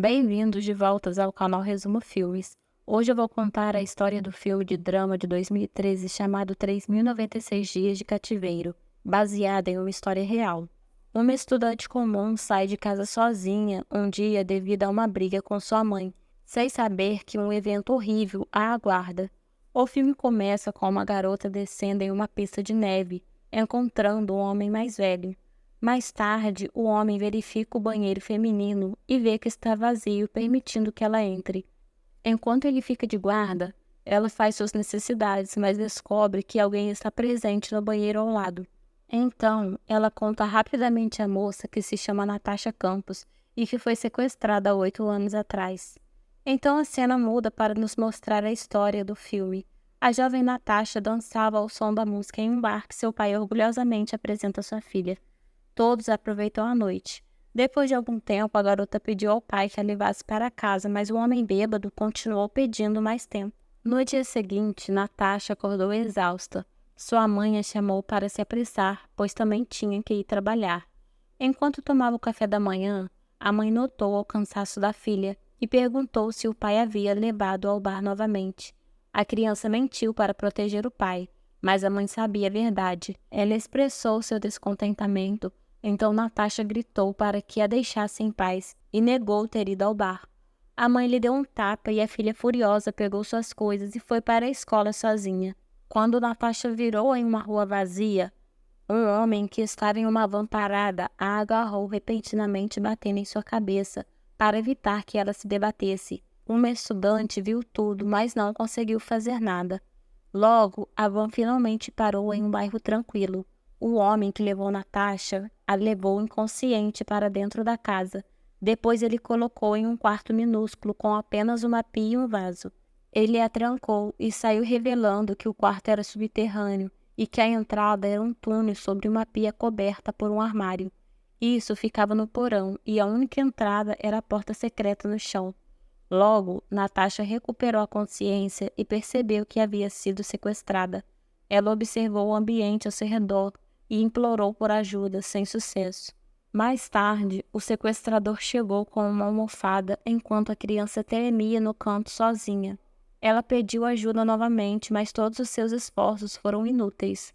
Bem-vindos de volta ao canal Resumo Filmes. Hoje eu vou contar a história do filme de drama de 2013 chamado 3096 Dias de Cativeiro, baseada em uma história real. Uma estudante comum sai de casa sozinha um dia devido a uma briga com sua mãe, sem saber que um evento horrível a aguarda. O filme começa com uma garota descendo em uma pista de neve, encontrando um homem mais velho. Mais tarde, o homem verifica o banheiro feminino e vê que está vazio, permitindo que ela entre. Enquanto ele fica de guarda, ela faz suas necessidades, mas descobre que alguém está presente no banheiro ao lado. Então, ela conta rapidamente à moça que se chama Natasha Campos e que foi sequestrada há 8 anos atrás. Então a cena muda para nos mostrar a história do filme. A jovem Natasha dançava ao som da música em um bar que seu pai orgulhosamente apresenta à sua filha. Todos aproveitam a noite. Depois de algum tempo, a garota pediu ao pai que a levasse para casa, mas o homem bêbado continuou pedindo mais tempo. No dia seguinte, Natasha acordou exausta. Sua mãe a chamou para se apressar, pois também tinha que ir trabalhar. Enquanto tomava o café da manhã, a mãe notou o cansaço da filha e perguntou se o pai havia levado ao bar novamente. A criança mentiu para proteger o pai, mas a mãe sabia a verdade. Ela expressou seu descontentamento. Então Natasha gritou para que a deixasse em paz e negou ter ido ao bar. A mãe lhe deu um tapa e a filha furiosa pegou suas coisas e foi para a escola sozinha. Quando Natasha virou em uma rua vazia, um homem que estava em uma van parada a agarrou repentinamente batendo em sua cabeça para evitar que ela se debatesse. Uma estudante viu tudo, mas não conseguiu fazer nada. Logo, a van finalmente parou em um bairro tranquilo. O homem que levou Natasha a levou inconsciente para dentro da casa. Depois ele colocou em um quarto minúsculo com apenas uma pia e um vaso. Ele a trancou e saiu revelando que o quarto era subterrâneo e que a entrada era um túnel sobre uma pia coberta por um armário. Isso ficava no porão e a única entrada era a porta secreta no chão. Logo, Natasha recuperou a consciência e percebeu que havia sido sequestrada. Ela observou o ambiente ao seu redor e implorou por ajuda, sem sucesso. Mais tarde, o sequestrador chegou com uma almofada enquanto a criança tremia no canto sozinha. Ela pediu ajuda novamente, mas todos os seus esforços foram inúteis.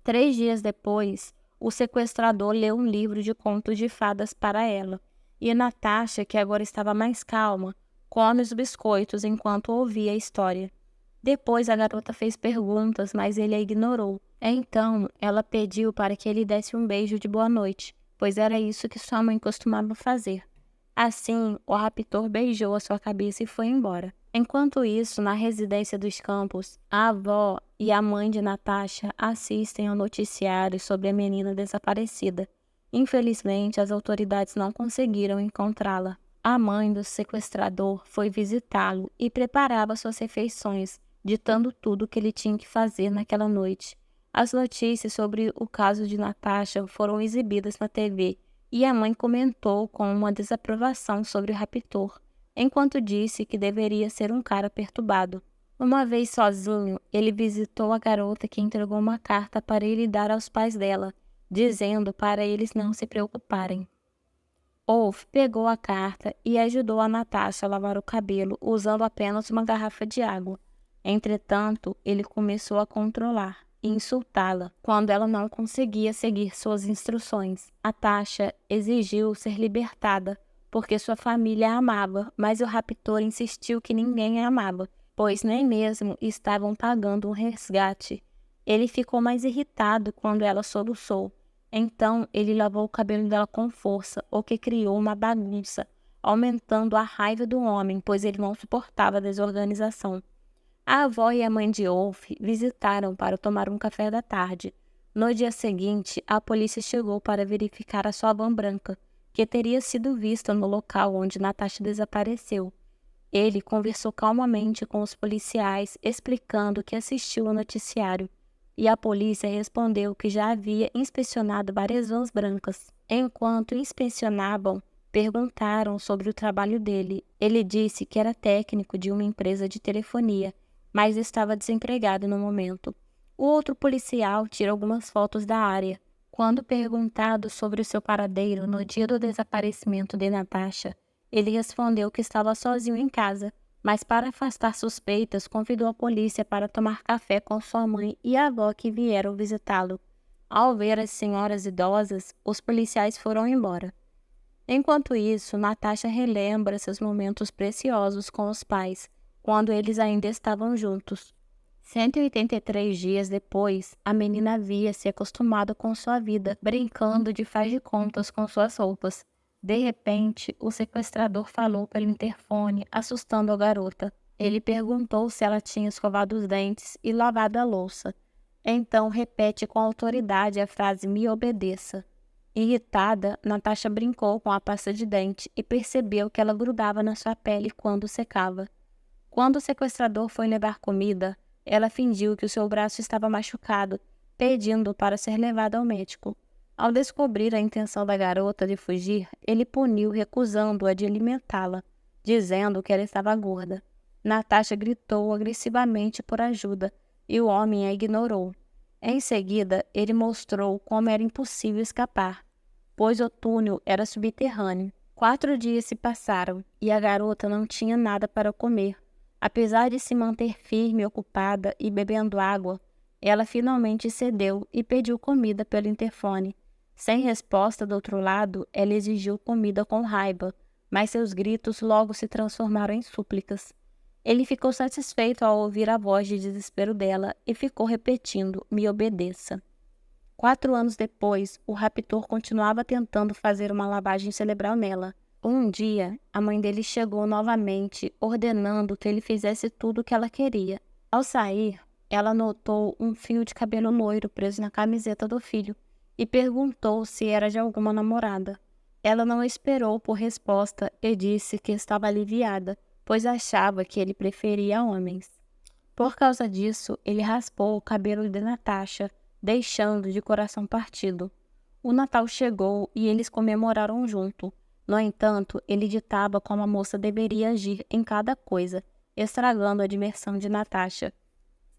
3 dias depois, o sequestrador leu um livro de contos de fadas para ela, e Natasha, que agora estava mais calma, come os biscoitos enquanto ouvia a história. Depois a garota fez perguntas, mas ele a ignorou. Então, ela pediu para que ele desse um beijo de boa noite, pois era isso que sua mãe costumava fazer. Assim, o raptor beijou a sua cabeça e foi embora. Enquanto isso, na residência dos Campos, a avó e a mãe de Natasha assistem ao noticiário sobre a menina desaparecida. Infelizmente, as autoridades não conseguiram encontrá-la. A mãe do sequestrador foi visitá-lo e preparava suas refeições, ditando tudo o que ele tinha que fazer naquela noite. As notícias sobre o caso de Natasha foram exibidas na TV e a mãe comentou com uma desaprovação sobre o raptor, enquanto disse que deveria ser um cara perturbado. Uma vez sozinho, ele visitou a garota que entregou uma carta para ele dar aos pais dela, dizendo para eles não se preocuparem. Wolf pegou a carta e ajudou a Natasha a lavar o cabelo usando apenas uma garrafa de água. Entretanto, ele começou a controlar e insultá-la quando ela não conseguia seguir suas instruções. Natasha exigiu ser libertada porque sua família a amava, mas o raptor insistiu que ninguém a amava, pois nem mesmo estavam pagando um resgate. Ele ficou mais irritado quando ela soluçou. Então, ele lavou o cabelo dela com força, o que criou uma bagunça, aumentando a raiva do homem, pois ele não suportava a desorganização. A avó e a mãe de Wolf visitaram para tomar um café da tarde. No dia seguinte, a polícia chegou para verificar a sua van branca, que teria sido vista no local onde Natasha desapareceu. Ele conversou calmamente com os policiais, explicando que assistiu ao noticiário. E a polícia respondeu que já havia inspecionado várias vans brancas. Enquanto inspecionavam, perguntaram sobre o trabalho dele. Ele disse que era técnico de uma empresa de telefonia, mas estava desempregado no momento. O outro policial tira algumas fotos da área. Quando perguntado sobre o seu paradeiro no dia do desaparecimento de Natasha, Ele respondeu que estava sozinho em casa, mas para afastar suspeitas, convidou a polícia para tomar café com sua mãe e a avó que vieram visitá-lo. Ao ver as senhoras idosas, os policiais foram embora. Enquanto isso, Natasha relembra seus momentos preciosos com os pais, quando eles ainda estavam juntos. 183 dias depois, a menina havia se acostumado com sua vida, brincando de faz de contas com suas roupas. De repente, o sequestrador falou pelo interfone, assustando a garota. Ele perguntou se ela tinha escovado os dentes e lavado a louça. Então repete com autoridade a frase "me obedeça". Irritada, Natasha brincou com a pasta de dente e percebeu que ela grudava na sua pele quando secava. Quando o sequestrador foi levar comida, ela fingiu que o seu braço estava machucado, pedindo para ser levada ao médico. Ao descobrir a intenção da garota de fugir, ele puniu recusando-a de alimentá-la, dizendo que ela estava gorda. Natasha gritou agressivamente por ajuda e o homem a ignorou. Em seguida, ele mostrou como era impossível escapar, pois o túnel era subterrâneo. 4 dias se passaram e a garota não tinha nada para comer. Apesar de se manter firme, ocupada e bebendo água, ela finalmente cedeu e pediu comida pelo interfone. Sem resposta do outro lado, ela exigiu comida com raiva, mas seus gritos logo se transformaram em súplicas. Ele ficou satisfeito ao ouvir a voz de desespero dela e ficou repetindo: "me obedeça". 4 anos depois, o raptor continuava tentando fazer uma lavagem cerebral nela. Um dia, a mãe dele chegou novamente, ordenando que ele fizesse tudo o que ela queria. Ao sair, ela notou um fio de cabelo loiro preso na camiseta do filho e perguntou se era de alguma namorada. Ela não esperou por resposta e disse que estava aliviada, pois achava que ele preferia homens. Por causa disso, ele raspou o cabelo de Natasha, deixando de coração partido. O Natal chegou e eles comemoraram junto. No entanto, ele ditava como a moça deveria agir em cada coisa, estragando a diversão de Natasha.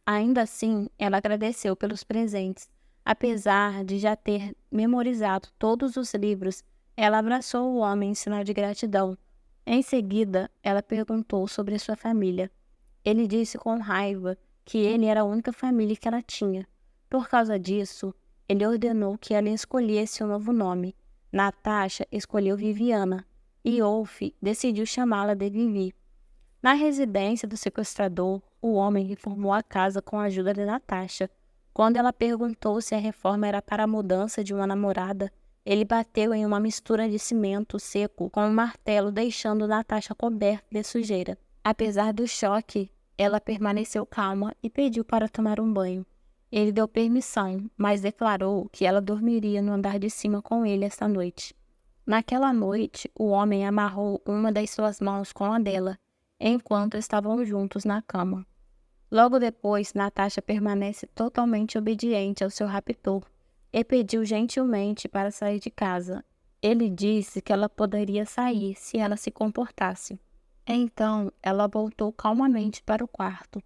Ainda assim, ela agradeceu pelos presentes. Apesar de já ter memorizado todos os livros, ela abraçou o homem em sinal de gratidão. Em seguida, ela perguntou sobre sua família. Ele disse com raiva que ele era a única família que ela tinha. Por causa disso, ele ordenou que ela escolhesse um novo nome. Natasha escolheu Viviana e Wolf decidiu chamá-la de Vivi. Na residência do sequestrador, o homem reformou a casa com a ajuda de Natasha. Quando ela perguntou se a reforma era para a mudança de uma namorada, ele bateu em uma mistura de cimento seco com um martelo, deixando Natasha coberta de sujeira. Apesar do choque, ela permaneceu calma e pediu para tomar um banho. Ele deu permissão, mas declarou que ela dormiria no andar de cima com ele esta noite. Naquela noite, o homem amarrou uma das suas mãos com a dela, enquanto estavam juntos na cama. Logo depois, Natasha permanece totalmente obediente ao seu raptor e pediu gentilmente para sair de casa. Ele disse que ela poderia sair se ela se comportasse. Então, ela voltou calmamente para o quarto.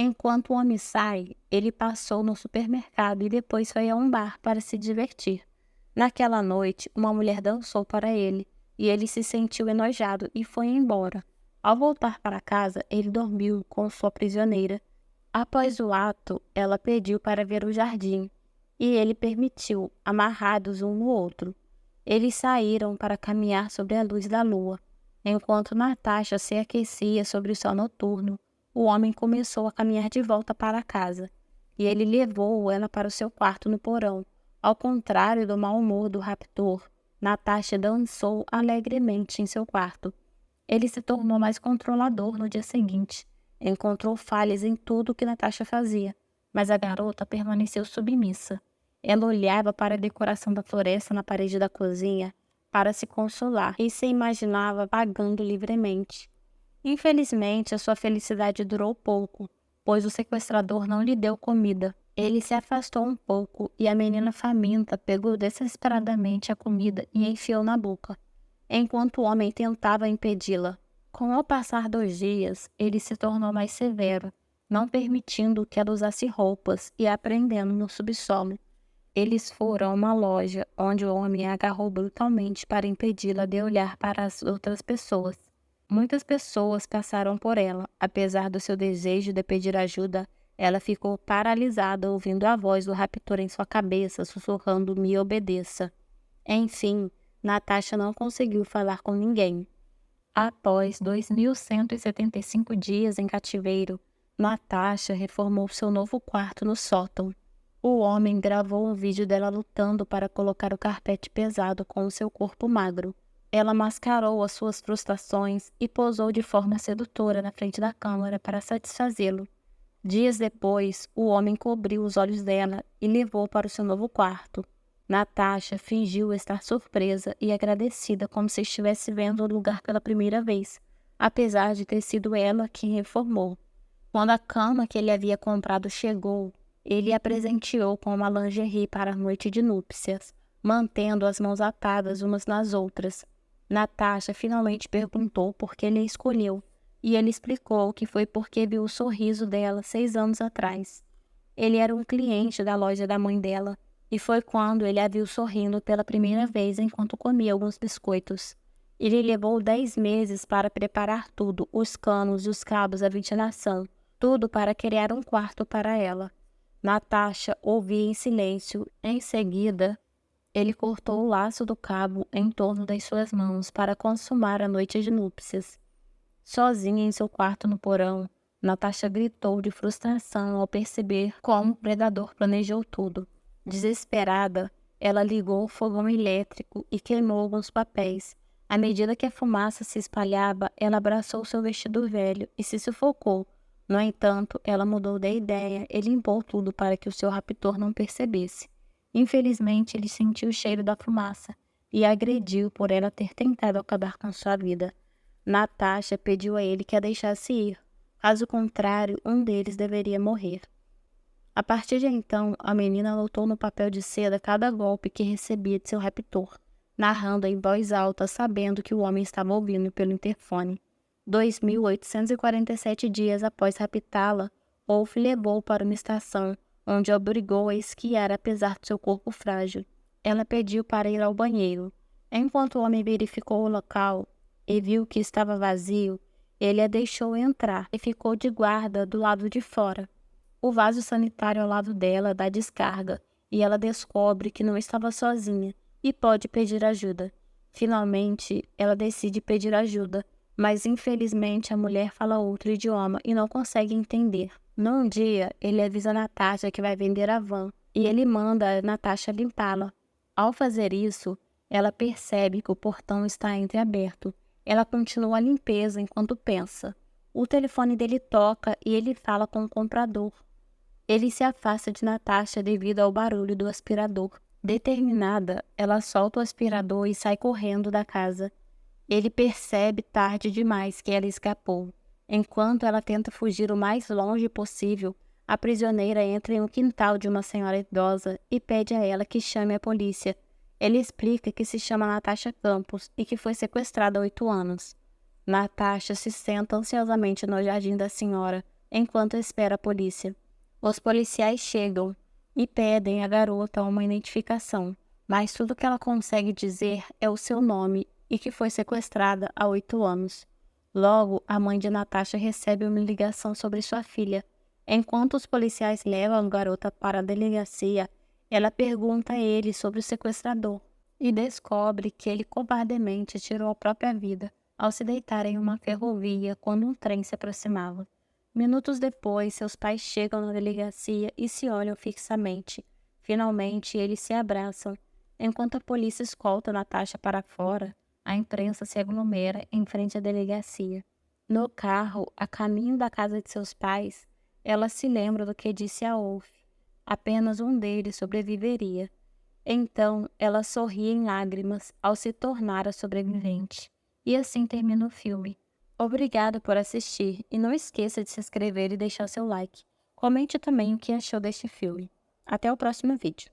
Enquanto o homem sai, ele passou no supermercado e depois foi a um bar para se divertir. Naquela noite, uma mulher dançou para ele, e ele se sentiu enojado e foi embora. Ao voltar para casa, ele dormiu com sua prisioneira. Após o ato, ela pediu para ver o jardim, e ele permitiu, amarrados um no outro. Eles saíram para caminhar sobre a luz da lua. Enquanto Natasha se aquecia sobre o sol noturno, o homem começou a caminhar de volta para casa, e ele levou ela para o seu quarto no porão. Ao contrário do mau humor do raptor, Natasha dançou alegremente em seu quarto. Ele se tornou mais controlador no dia seguinte. Encontrou falhas em tudo que Natasha fazia, mas a garota permaneceu submissa. Ela olhava para a decoração da floresta na parede da cozinha para se consolar e se imaginava vagando livremente. Infelizmente, a sua felicidade durou pouco, pois o sequestrador não lhe deu comida. Ele se afastou um pouco e a menina faminta pegou desesperadamente a comida e enfiou na boca, enquanto o homem tentava impedi-la. Com o passar dos dias, ele se tornou mais severo, não permitindo que ela usasse roupas e a prendendo no subsolo. Eles foram a uma loja onde o homem a agarrou brutalmente para impedi-la de olhar para as outras pessoas. Muitas pessoas passaram por ela. Apesar do seu desejo de pedir ajuda, ela ficou paralisada ouvindo a voz do raptor em sua cabeça, sussurrando: "Me obedeça." Enfim, Natasha não conseguiu falar com ninguém. Após 2.175 dias em cativeiro, Natasha reformou seu novo quarto no sótão. O homem gravou um vídeo dela lutando para colocar o carpete pesado com o seu corpo magro. Ela mascarou as suas frustrações e posou de forma sedutora na frente da câmera para satisfazê-lo. Dias depois, o homem cobriu os olhos dela e levou para o seu novo quarto. Natasha fingiu estar surpresa e agradecida, como se estivesse vendo o lugar pela primeira vez, apesar de ter sido ela quem reformou. Quando a cama que ele havia comprado chegou, ele a presenteou com uma lingerie para a noite de núpcias, mantendo as mãos atadas umas nas outras. Natasha finalmente perguntou por que ele a escolheu, e ele explicou que foi porque viu o sorriso dela 6 anos atrás. Ele era um cliente da loja da mãe dela, e foi quando ele a viu sorrindo pela primeira vez enquanto comia alguns biscoitos. Ele levou 10 meses para preparar tudo, os canos e os cabos, a ventilação, tudo para criar um quarto para ela. Natasha ouvia em silêncio. Em seguida, ele cortou o laço do cabo em torno das suas mãos para consumar a noite de núpcias. Sozinha em seu quarto no porão, Natasha gritou de frustração ao perceber como o predador planejou tudo. Desesperada, ela ligou o fogão elétrico e queimou alguns papéis. À medida que a fumaça se espalhava, ela abraçou seu vestido velho e se sufocou. No entanto, ela mudou de ideia e limpou tudo para que o seu raptor não percebesse. Infelizmente, ele sentiu o cheiro da fumaça e a agrediu por ela ter tentado acabar com sua vida. Natasha pediu a ele que a deixasse ir. Caso contrário, um deles deveria morrer. A partir de então, a menina anotou no papel de seda cada golpe que recebia de seu raptor, narrando em voz alta, sabendo que o homem estava ouvindo pelo interfone. 2.847 dias após raptá-la, Wolf levou para uma estação, onde a obrigou a esquiar apesar de seu corpo frágil. Ela pediu para ir ao banheiro. Enquanto o homem verificou o local e viu que estava vazio, ele a deixou entrar e ficou de guarda do lado de fora. O vaso sanitário ao lado dela dá descarga, e ela descobre que não estava sozinha e pode pedir ajuda. Finalmente, ela decide pedir ajuda, mas infelizmente a mulher fala outro idioma e não consegue entender. Num dia, ele avisa a Natasha que vai vender a van, e ele manda a Natasha limpá-la. Ao fazer isso, ela percebe que o portão está entreaberto. Ela continua a limpeza enquanto pensa. O telefone dele toca e ele fala com o comprador. Ele se afasta de Natasha devido ao barulho do aspirador. Determinada, ela solta o aspirador e sai correndo da casa. Ele percebe tarde demais que ela escapou. Enquanto ela tenta fugir o mais longe possível, a prisioneira entra em um quintal de uma senhora idosa e pede a ela que chame a polícia. Ele explica que se chama Natasha Campos e que foi sequestrada há 8 anos. Natasha se senta ansiosamente no jardim da senhora, enquanto espera a polícia. Os policiais chegam e pedem à garota uma identificação, mas tudo que ela consegue dizer é o seu nome e que foi sequestrada há 8 anos. Logo, a mãe de Natasha recebe uma ligação sobre sua filha. Enquanto os policiais levam a garota para a delegacia, ela pergunta a ele sobre o sequestrador e descobre que ele covardemente tirou a própria vida ao se deitar em uma ferrovia quando um trem se aproximava. Minutos depois, seus pais chegam na delegacia e se olham fixamente. Finalmente, eles se abraçam. Enquanto a polícia escolta Natasha para fora, a imprensa se aglomera em frente à delegacia. No carro, a caminho da casa de seus pais, ela se lembra do que disse a Wolf. Apenas um deles sobreviveria. Então, ela sorri em lágrimas ao se tornar a sobrevivente. E assim termina o filme. Obrigada por assistir e não esqueça de se inscrever e deixar seu like. Comente também o que achou deste filme. Até o próximo vídeo.